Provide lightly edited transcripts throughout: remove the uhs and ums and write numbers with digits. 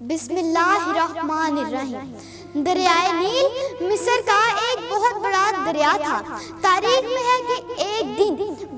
بسم اللہ الرحمن الرحیم۔ دریائے نیل مصر کا ایک بہت بڑا دریا تھا۔ تاریخ میں ہے کہ ایک دن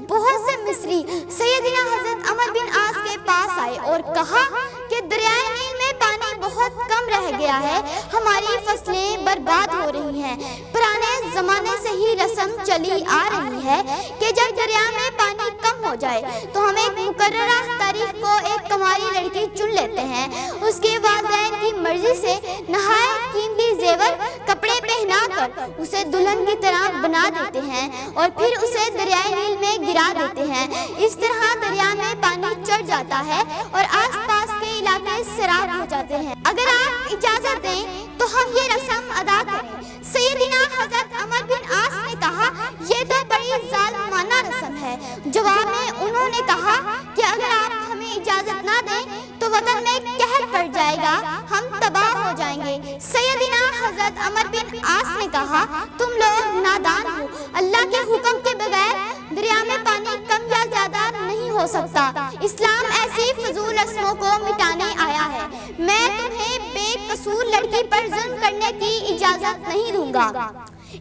بہت سے مصری سیدنا حضرت عمر بن عاص کے پاس آئے اور کہا کہ دریائے نیل میں پانی بہت کم رہ گیا ہے، ہماری فصلیں برباد ہو رہی ہیں۔ پرانے زمانے سے ہی رسم چلی آ رہی ہے کہ جب دریا میں پانی کم ہو جائے تو ہم ایک مقررہ تاریخ کو ایک کنواری لڑکی چن لیتے ہیں، اس کے والدین کی مرضی سے نہایت قیمتی زیور کپڑے پہنا کر اسے دلہن کی طرح بنا دیتے ہیں اور پھر اسے دریائے نیل میں گرا دیتے ہیں۔ اس طرح دریا میں پانی چڑھ جاتا ہے اور آس پاس کے علاقے سیراب ہو جاتے ہیں۔ اگر آپ اجازت دیں تو ہم یہ رسم ادا کریں۔ سیدنا حضرت عمر بن عاص نے کہا، یہ تو بڑی ظالمانہ رسم ہے۔ جواب میں انہوں نے کہا کہ اگر آپ ہمیں اجازت نہ دیں تو وطن میں قحط پڑ جائے گا، ہم تباہ ہو جائیں گے۔ سیدنا حضرت عمر بن عاص نے کہا، تم لوگ نادان ہو، اللہ کے حکم کے بغیر دریا میں پانی کم یا زیادہ نہیں ہو سکتا۔ اسلام ایسی فضول رسموں کو مٹانے آیا ہے۔ میں تمہیں بے قصور لڑکی پر ظلم کرنے کی اجازت نہیں دوں گا۔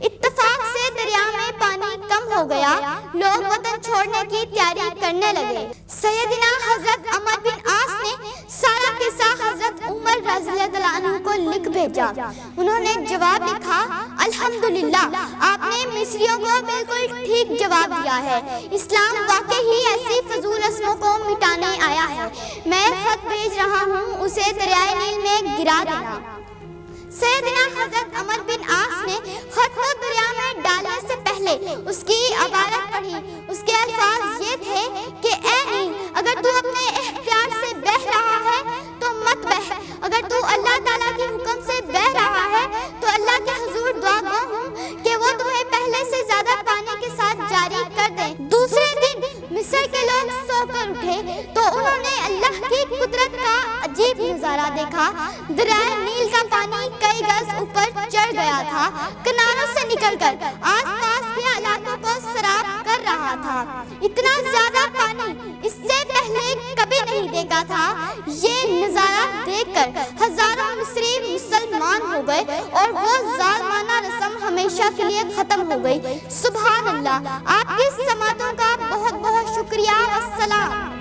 اتفاق سے دریا میں پانی کم ہو گیا، لوگ وطن چھوڑنے کی تیاری کرنے لگے۔ سیدنا حضرت عمر بن عاص نے سارا قصہ حضرت عمر رضی اللہ عنہ کو لکھ بھیجا۔ انہوں نے جواب لکھا، الحمدللہ آپ نے مصریوں کو بالکل ٹھیک جواب دیا ہے، اسلام واقعی ہی ایسی فضول رسموں کو مٹانے آیا ہے۔ میں خط بھیج رہا ہوں، اسے دریائے نیل میں گرا دینا۔ سیدنا حضرت عمر بن عاص نے خط کو دریا میں ڈالنے سے پہلے اس کی عبارت پڑھی۔ اس کے الفاظ یہ تھے کہ اے نیل، اگر تو اپنے اختیار سے بہہ رہا ہے تو مت بہہ، اگر تو اللہ تعالیٰ کے حکم سے بہہ رہا ہے تو اللہ کے حضور دعا گو ہوں کہ وہ تمہیں پہلے سے زیادہ پانی کے ساتھ جاری کر دیں۔ دوسرے دن مصر کے لوگ سو کر اٹھے تو انہوں نے اللہ کی قدرت کا عجیب نظارہ دیکھا۔ دریائے نیل کا پانی کئی گز اوپر چڑھ گیا تھا، کناروں سے نکل کر آس پاس کے علاقوں کو سیراب کر رہا تھا۔ اتنا زیادہ پانی اس سے پہلے کبھی نہیں دیکھا تھا۔ یہ نظارہ دیکھ کر ہزاروں مصری مسلمان ہو گئے اور وہ ظالمانہ رسم ہمیشہ کے لیے ختم ہو گئی۔ سبحان اللہ۔ آپ کی سماعتوں کا بہت بہت شکریہ۔ والسلام۔